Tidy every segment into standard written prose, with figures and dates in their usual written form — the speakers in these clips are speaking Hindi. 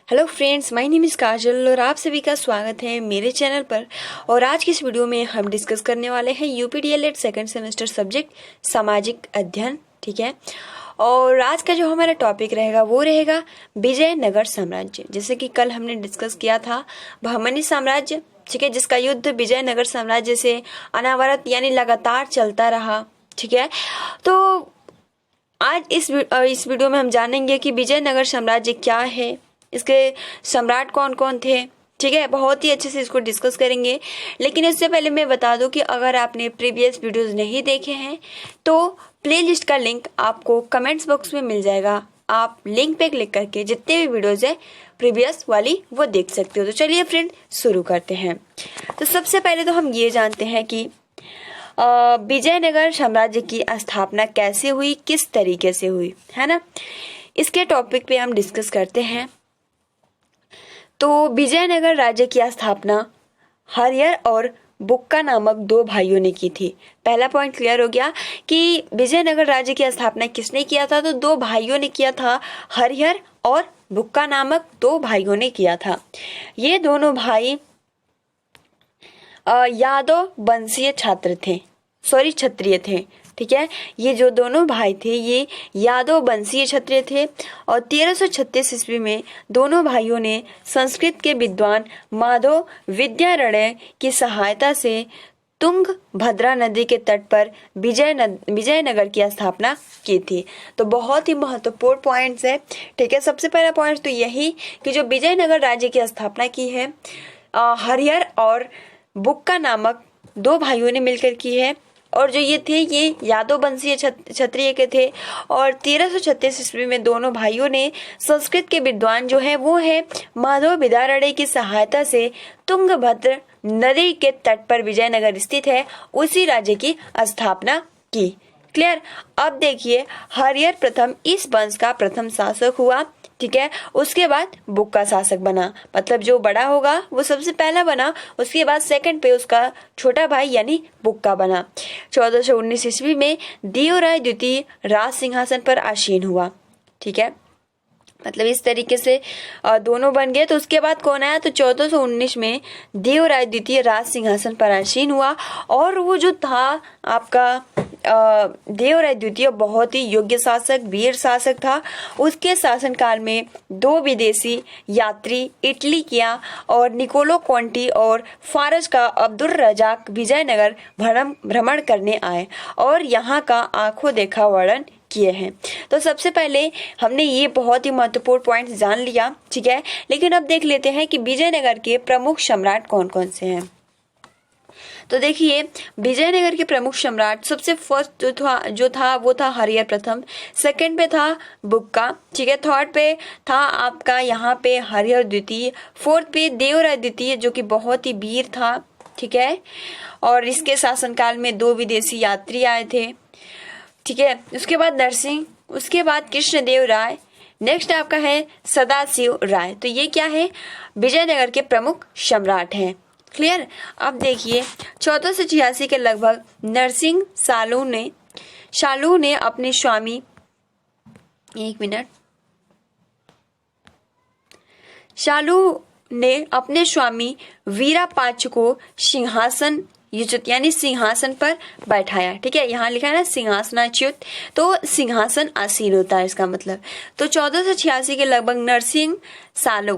Hello friends, my name is Kajal और आप सभी का स्वागत है मेरे चैनल पर। और आज की इस वीडियो में हम डिस्कस करने वाले हैं UP DElEd second semester subject सामाजिक अध्ययन। ठीक है, और आज का जो हमारा टॉपिक रहेगा वो रहेगा विजयनगर साम्राज्य। जैसे कि कल हमने डिस्कस किया था बहमनी साम्राज्य, ठीक है, जिसका युद्ध विजयनगर साम्राज्य से अनावरत यानी लगातार चलता रहा। ठीक है, तो आज इस वीडियो में हम जानेंगे कि विजयनगर साम्राज्य क्या है, इसके सम्राट कौन कौन थे। ठीक है, बहुत ही अच्छे से इसको डिस्कस करेंगे। लेकिन इससे पहले मैं बता दूं कि अगर आपने प्रीवियस वीडियोस नहीं देखे हैं तो प्लेलिस्ट का लिंक आपको कमेंट्स बॉक्स में मिल जाएगा। आप लिंक पे क्लिक करके जितने भी वीडियोस है प्रीवियस वाली वो देख सकते हो। तो चलिए फ्रेंड शुरू करते हैं। तो सबसे पहले तो हम ये जानते हैं कि विजयनगर साम्राज्य की स्थापना कैसे हुई, किस तरीके से हुई, है ना। इसके टॉपिक पे हम डिस्कस करते हैं। तो विजयनगर राज्य की स्थापना हरिहर और बुक्का नामक दो भाइयों ने की थी। पहला पॉइंट क्लियर हो गया कि विजयनगर राज्य की स्थापना किसने किया था, तो दो भाइयों ने किया था, हरिहर और बुक्का नामक दो भाइयों ने किया था। ये दोनों भाई यादव वंशीय क्षत्रिय थे। ठीक है, ये जो दोनों भाई थे ये यादव वंशीय क्षत्रिय थे। और 1336 ईस्वी में दोनों भाइयों ने संस्कृत के विद्वान माधव विद्यारण्य की सहायता से तुंगभद्रा नदी के तट पर विजयनगर की स्थापना की थी। तो बहुत ही महत्वपूर्ण पॉइंट्स है। ठीक है, सबसे पहला पॉइंट तो यही कि जो विजयनगर राज्य की स्थापना की है हरिहर और बुक्का नामक दो भाइयों ने मिलकर की है। और जो ये थे ये यादव वंशीय क्षत्रिय के थे। और 1336 ईस्वी में दोनों भाइयों ने संस्कृत के विद्वान जो है वो है माधव विद्यारण्य की सहायता से तुंगभद्र नदी के तट पर विजयनगर स्थित है उसी राज्य की स्थापना की। क्लियर। अब देखिए, हरिहर प्रथम इस वंश का प्रथम शासक हुआ। ठीक है, उसके बाद बुक्का शासक बना, मतलब जो बड़ा होगा वो सबसे पहला बना, उसके बाद सेकंड पे उसका छोटा भाई यानी बुक्का बना। 1419 ईस्वी में देवराय द्वितीय राज सिंहासन पर आसीन हुआ। ठीक है, मतलब इस तरीके से दोनों बन गए। तो उसके बाद कौन आया, तो 1419 में देवराय द्वितीय राज सिंहासन पर आसीन हुआ। और वो जो था आपका देवराय द्वितीय बहुत ही योग्य शासक, वीर शासक था। उसके शासनकाल में दो विदेशी यात्री इटली किया और निकोलो कॉन्टी और फारस का अब्दुल रजाक विजयनगर भ्रमण करने आए और यहाँ का आंखों देखा वर्णन किए हैं। तो सबसे पहले हमने ये बहुत ही महत्वपूर्ण पॉइंट जान लिया। ठीक है, लेकिन अब देख लेते हैं कि विजयनगर के प्रमुख सम्राट कौन कौन से हैं। तो देखिए, विजयनगर के प्रमुख सम्राट सबसे फर्स्ट जो था वो था हरिहर प्रथम, सेकंड पे था बुक्का। ठीक है, थर्ड पे था आपका यहाँ पे हरिहर द्वितीय, फोर्थ पे देवराय द्वितीय जो कि बहुत ही वीर था। ठीक है, और इसके शासनकाल में दो विदेशी यात्री आए थे। ठीक है, उसके बाद नरसिंह, उसके बाद कृष्णदेव राय, नेक्स्ट आपका है सदाशिव राय। तो ये क्या है, विजयनगर के प्रमुख सम्राट हैं। क्लियर। अब देखिए, 1486 के लगभग नरसिंह शालू ने अपने स्वामी वीरापाक्ष को सिंहासन पर बैठाया। ठीक है, यहाँ लिखा है ना सिंहासनाच्युत, तो सिंहासन आसीन होता है इसका मतलब। तो 1486 के लगभग नरसिंह सालू।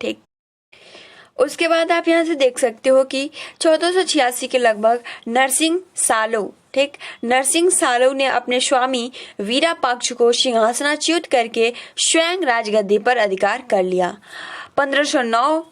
ठीक, उसके बाद आप यहाँ से देख सकते हो कि 1486 के लगभग नरसिंह सालू ने अपने स्वामी वीरापाक्ष को सिंहासनाच्युत करके स्वयं राजगद्दी पर अधिकार कर लिया। 1509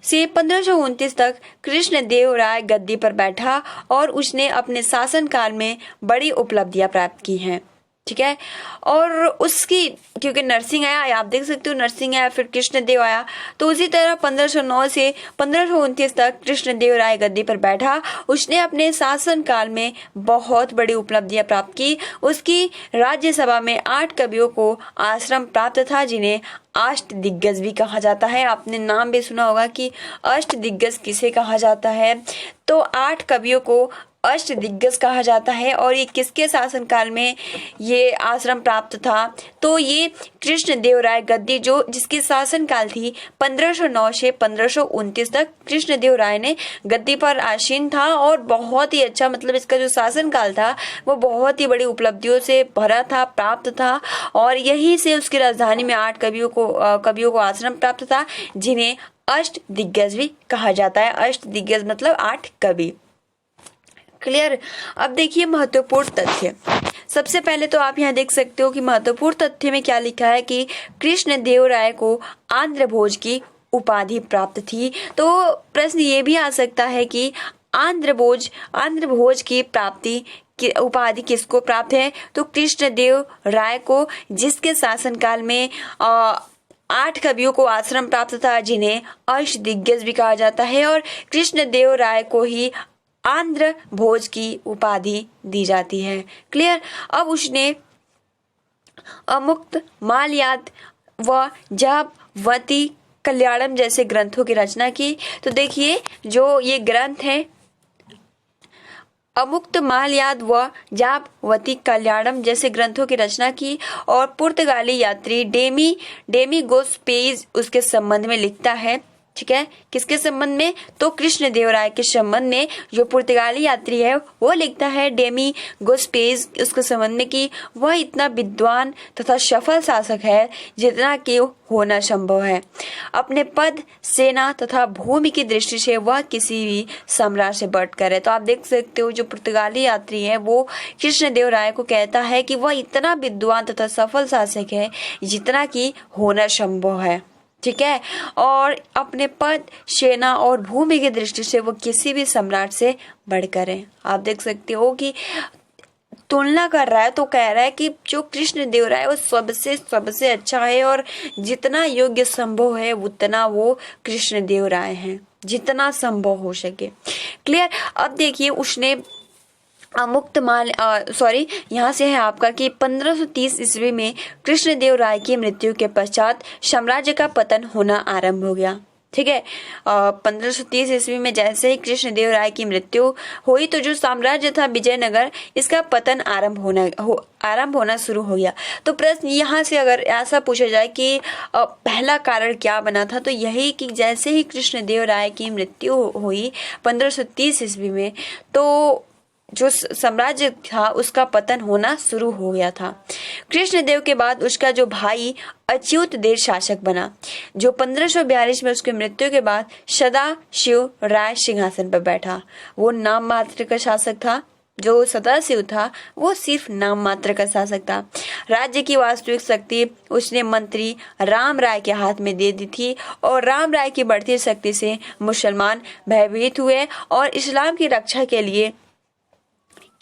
से 1529 तक कृष्णदेव राय गद्दी पर बैठा और उसने अपने शासनकाल में बड़ी उपलब्धियां प्राप्त की हैं। ठीक है, और उसकी क्योंकि नरसिंह आया, आप देख सकते हो नरसिंह आया, फिर कृष्णदेव आया, तो उसी तरह 1509 से 1529 तक कृष्णदेव राय गद्दी पर बैठा। उसने अपने शासनकाल में बहुत बड़ी उपलब्धियां प्राप्त की। उसकी राज्यसभा में 8 कवियों को आश्रम प्राप्त था जिन्हें अष्ट दिग्गज भी कहा जाता है। आपने नाम भी सुना होगा कि अष्ट दिग्गज किसे कहा जाता है, तो 8 कवियों को अष्ट दिग्गज कहा जाता है। और ये किसके शासनकाल में ये आश्रम प्राप्त था? तो ये कृष्णदेवराय गद्दी जो जिसकी शासनकाल थी 1509 से 1529 तक कृष्णदेवराय ने गद्दी पर आसीन था। और बहुत ही अच्छा, मतलब इसका जो शासनकाल था वो बहुत ही बड़ी उपलब्धियों से भरा था, प्राप्त था। और यही से उसकी राजधानी में 8 कवियों को आश्रम प्राप्त था, जिन्हें अष्ट दिग्गज भी कहा जाता है। अष्ट दिग्गज मतलब 8 कवि। क्लियर। अब देखिए महत्वपूर्ण तथ्य। सबसे पहले तो आप यहाँ देख सकते हो कि महत्वपूर्ण तथ्य में क्या लिखा है कि कृष्णदेवराय को आंध्र भोज की उपाधि प्राप्त थी। तो प्रश्न ये भी आ सकता है कि आंध्र भोज की प्राप्ति की उपाधि किसको प्राप्त है? तो कृष्णदेव राय को, जिसके शासनकाल में 8 कवियों को आश्रम प्राप्त था, जिन्हें अष्ट दिग्गज भी कहा जाता है। और कृष्णदेव राय को ही आंध्र भोज की उपाधि दी जाती है। क्लियर। अब उसने अमुक्त मालयाद व जाबवती कल्याणम जैसे ग्रंथों की रचना की। तो देखिए जो ये ग्रंथ है अमुक्त मालयाद व जाबवती कल्याणम जैसे ग्रंथों की रचना की। और पुर्तगाली यात्री डेमी गोस्पेज उसके संबंध में लिखता है। ठीक है, किसके संबंध में? तो कृष्णदेवराय के संबंध में जो पुर्तगाली यात्री है वो लिखता है डेमी गोस्पेज उसके संबंध में कि वह इतना विद्वान तथा सफल शासक है जितना कि होना संभव है। अपने पद, सेना तथा भूमि की दृष्टि से वह किसी भी सम्राट से बढ़कर है। तो आप देख सकते हो जो पुर्तगाली यात्री है वो कृष्णदेवराय को कहता है कि वह इतना विद्वान तथा सफल शासक है जितना कि होना संभव है। ठीक है, और अपने पद, सेना और भूमि की दृष्टि से वो किसी भी सम्राट से बढ़कर है। आप देख सकते हो कि तुलना कर रहा है, तो कह रहा है कि जो कृष्णदेवराय है वो सबसे अच्छा है और जितना योग्य संभव है उतना वो कृष्णदेवराय है, जितना संभव हो सके। क्लियर। अब देखिए उसने यहाँ से है आपका कि 1530 ईस्वी में कृष्णदेवराय की मृत्यु के पश्चात साम्राज्य का पतन होना आरंभ हो गया। ठीक है, 1530 ईस्वी में जैसे ही कृष्णदेवराय की मृत्यु हुई तो जो साम्राज्य था विजयनगर, इसका पतन आरंभ होना शुरू हो गया। तो प्रश्न यहाँ से अगर ऐसा पूछा जाए कि पहला कारण क्या बना था, तो यही कि जैसे ही कृष्णदेवराय की मृत्यु हुई 1530 ईस्वी में, तो जो साम्राज्य था उसका पतन होना शुरू हो गया था। कृष्णदेव के बाद उसका जो भाई अच्युत देव शासक बना, जो 1542 में उसकी मृत्यु के बाद सदाशिव राय सिंहासन पर बैठा। वो नाम मात्र का शासक था। जो सदाशिव था वो सिर्फ नाम मात्र का शासक था। राज्य की वास्तविक शक्ति उसने मंत्री राम राय के हाथ में दे दी थी। और राम राय की बढ़ती शक्ति से मुसलमान भयभीत हुए और इस्लाम की रक्षा के लिए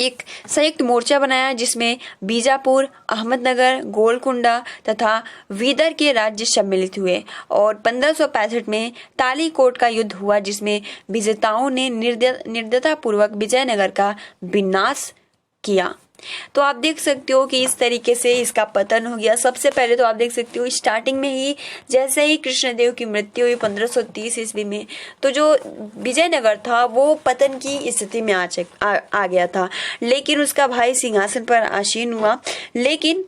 एक संयुक्त मोर्चा बनाया, जिसमें बीजापुर, अहमदनगर, गोलकुंडा तथा विदर के राज्य सम्मिलित हुए। और 1565 में तालीकोट का युद्ध हुआ, जिसमें विजेताओं ने निर्दयतापूर्वक विजयनगर का विनाश किया। तो आप देख सकते हो कि इस तरीके से इसका पतन हो गया। सबसे पहले तो आप देख सकते हो स्टार्टिंग में ही जैसे ही कृष्णदेव की मृत्यु हुई 1530 ईस्वी में, तो जो विजयनगर था वो पतन की स्थिति में आ गया था। लेकिन उसका भाई सिंहासन पर आसीन हुआ। लेकिन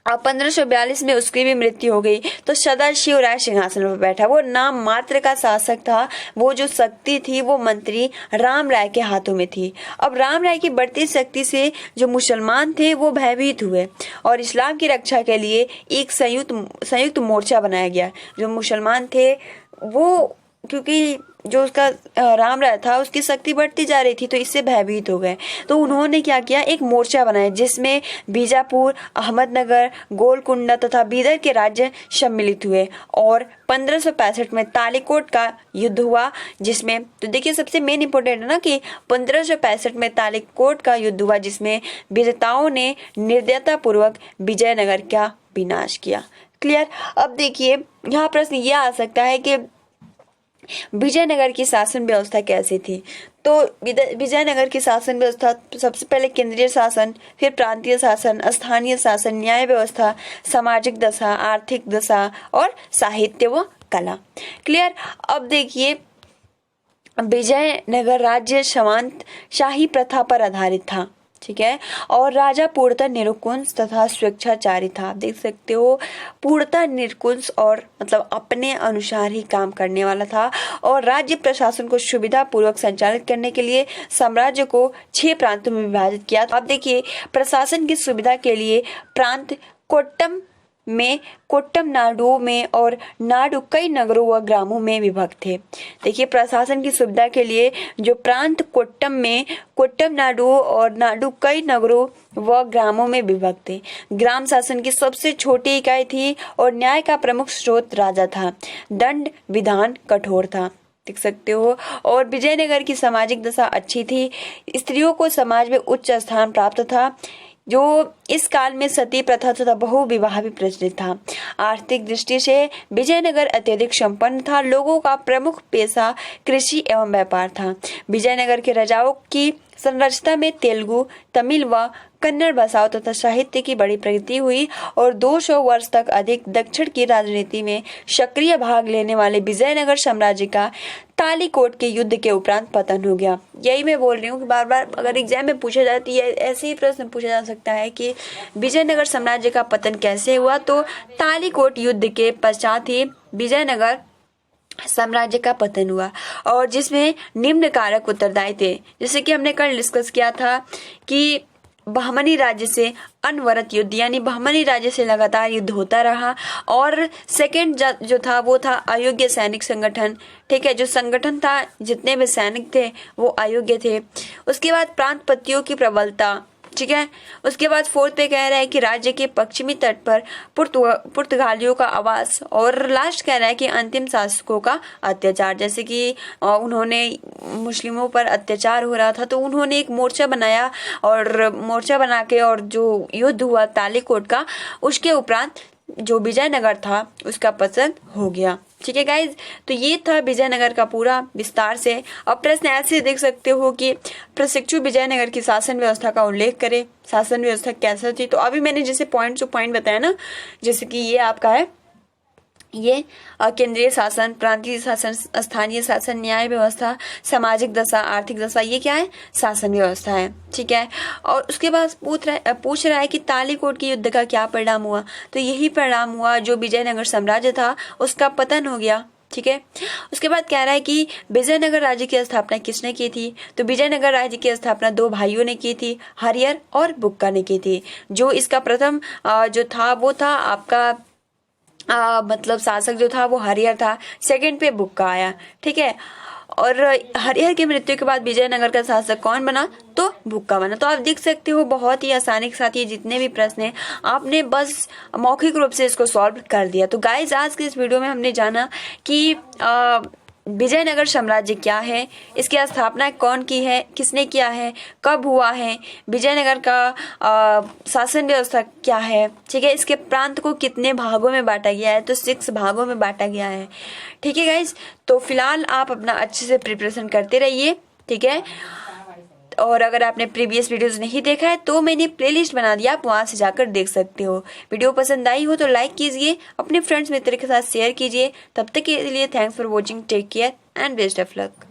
1542 में उसकी भी मृत्यु हो गई। तो सदाशिव राय सिंहासन पर बैठा। वो नाम मात्र का शासक था। वो जो शक्ति थी वो मंत्री राम राय के हाथों में थी। अब राम राय की बढ़ती शक्ति से जो मुसलमान थे वो भयभीत हुए और इस्लाम की रक्षा के लिए एक संयुक्त मोर्चा बनाया गया। जो मुसलमान थे वो, क्योंकि जो उसका राम राय था उसकी शक्ति बढ़ती जा रही थी, तो इससे भयभीत हो गए। तो उन्होंने क्या किया, एक मोर्चा बनाया जिसमें बीजापुर, अहमदनगर, गोलकुंडा तथा बीदर के राज्य सम्मिलित हुए। और 1565 में तालीकोट का युद्ध हुआ, जिसमें तो देखिए सबसे मेन इंपॉर्टेंट है ना कि 1565 में तालीकोट का युद्ध हुआ, जिसमें विजेताओं ने निर्दयता पूर्वक विजयनगर का विनाश किया। क्लियर। अब देखिए यहाँ प्रश्न यह आ सकता है कि विजयनगर की शासन व्यवस्था कैसी थी। तो विजयनगर की शासन व्यवस्था सबसे पहले केंद्रीय शासन, फिर प्रांतीय शासन, स्थानीय शासन, न्याय व्यवस्था, सामाजिक दशा, आर्थिक दशा और साहित्य व कला। क्लियर। अब देखिए विजयनगर राज्य सामंत शाही प्रथा पर आधारित था, ठीक है, और राजा पूर्णतः निरंकुश तथा स्वेच्छाचारी था। आप देख सकते हो, पूर्णतः निरंकुश और मतलब अपने अनुसार ही काम करने वाला था, और राज्य प्रशासन को सुविधा पूर्वक संचालित करने के लिए साम्राज्य को 6 प्रांतों में विभाजित किया। अब देखिए, प्रशासन की सुविधा के लिए प्रांत कोट्टम नाडु में और नाडु कई नगरों व ग्रामों में विभक्त थे। देखिए, प्रशासन की सुविधा के लिए जो प्रांत कोट्टम नाडु और नाडु कई नगरों व ग्रामों में विभक्त थे। ग्राम शासन की सबसे छोटी इकाई थी और न्याय का प्रमुख स्रोत राजा था। दंड विधान कठोर था, देख सकते हो। और विजयनगर की सामाजिक दशा अच्छी थी, स्त्रियों को समाज में उच्च स्थान प्राप्त था। जो इस काल में सती प्रथा तथा बहु विवाह भी प्रचलित था। आर्थिक दृष्टि से विजयनगर अत्यधिक संपन्न था। लोगों का प्रमुख पेशा कृषि एवं व्यापार था। विजयनगर के राजाओं की संरचना में तेलुगु, तमिल व कन्नड़ भाषाओं तथा साहित्य की बड़ी प्रगति हुई और 200 वर्ष तक अधिक दक्षिण की राजनीति में सक्रिय भाग लेने वाले विजयनगर साम्राज्य का तालीकोट के युद्ध के उपरांत पतन हो गया। यही मैं बोल रही हूँ कि बार बार अगर एग्जाम में पूछा जाती है, ऐसे ही प्रश्न पूछा जा सकता है कि विजयनगर साम्राज्य का पतन कैसे हुआ, तो तालीकोट युद्ध के पश्चात ही विजयनगर साम्राज्य का पतन हुआ, और जिसमें निम्न कारक उत्तरदायी थे। जैसे कि हमने कल डिस्कस किया था कि बहमनी राज्य से अनवरत युद्ध, यानी बहमनी राज्य से लगातार युद्ध होता रहा। और सेकंड जो था वो था अयोग्य सैनिक संगठन, ठीक है, जो संगठन था, जितने भी सैनिक थे वो अयोग्य थे। उसके बाद प्रांतपतियों की प्रबलता, ठीक है। उसके बाद 4th पे कह रहा है कि राज्य के पश्चिमी तट पर पुर्तगालियों का आवास, और लास्ट कह रहा है कि अंतिम शासकों का अत्याचार। जैसे कि उन्होंने मुस्लिमों पर अत्याचार हो रहा था तो उन्होंने एक मोर्चा बनाया, और मोर्चा बना के और जो युद्ध हुआ तालीकोट का, उसके उपरांत जो विजयनगर था उसका पतन हो गया। ठीक है गाइज, तो ये था विजयनगर का पूरा विस्तार से। अब प्रश्न ऐसे देख सकते हो कि प्रशिक्षु विजयनगर की शासन व्यवस्था का उल्लेख करें। शासन व्यवस्था कैसा थी, तो अभी मैंने जैसे पॉइंट टू पॉइंट बताया ना, जैसे कि ये आपका है, ये केंद्रीय शासन, प्रांतीय शासन, स्थानीय शासन, न्याय व्यवस्था, सामाजिक दशा, आर्थिक दशा, ये क्या है, शासन व्यवस्था है। ठीक है, और उसके बाद पूछ रहा है कि तालीकोट के युद्ध का क्या परिणाम हुआ, तो यही परिणाम हुआ, जो विजयनगर साम्राज्य था उसका पतन हो गया। ठीक है, उसके बाद कह रहा है कि विजयनगर राज्य की स्थापना किसने की थी, तो विजयनगर राज्य की स्थापना 2 भाइयों ने की थी, हरिहर और बुक्का ने की थी। जो इसका प्रथम जो था वो था आपका मतलब शासक जो था वो हरिहर था, सेकंड पे बुक्का आया। ठीक है, और हरिहर की मृत्यु के बाद विजयनगर का शासक कौन बना, तो बुक्का बना। तो आप देख सकते हो बहुत ही आसानी के साथ ये जितने भी प्रश्न हैं आपने बस मौखिक रूप से इसको सॉल्व कर दिया। तो गाइज, आज के इस वीडियो में हमने जाना कि विजयनगर साम्राज्य क्या है, इसकी स्थापना कौन की है, किसने किया है, कब हुआ है, विजयनगर का शासन व्यवस्था क्या है। ठीक है, इसके प्रांत को कितने भागों में बांटा गया है, तो 6 भागों में बांटा गया है। ठीक है गाइज, तो फिलहाल आप अपना अच्छे से प्रिपरेशन करते रहिए। ठीक है, और अगर आपने प्रीवियस वीडियोस नहीं देखा है तो मैंने प्लेलिस्ट बना दिया, आप वहां से जाकर देख सकते हो। वीडियो पसंद आई हो तो लाइक कीजिए, अपने फ्रेंड्स मित्र के साथ शेयर कीजिए। तब तक के लिए thanks for watching, take care and best of luck.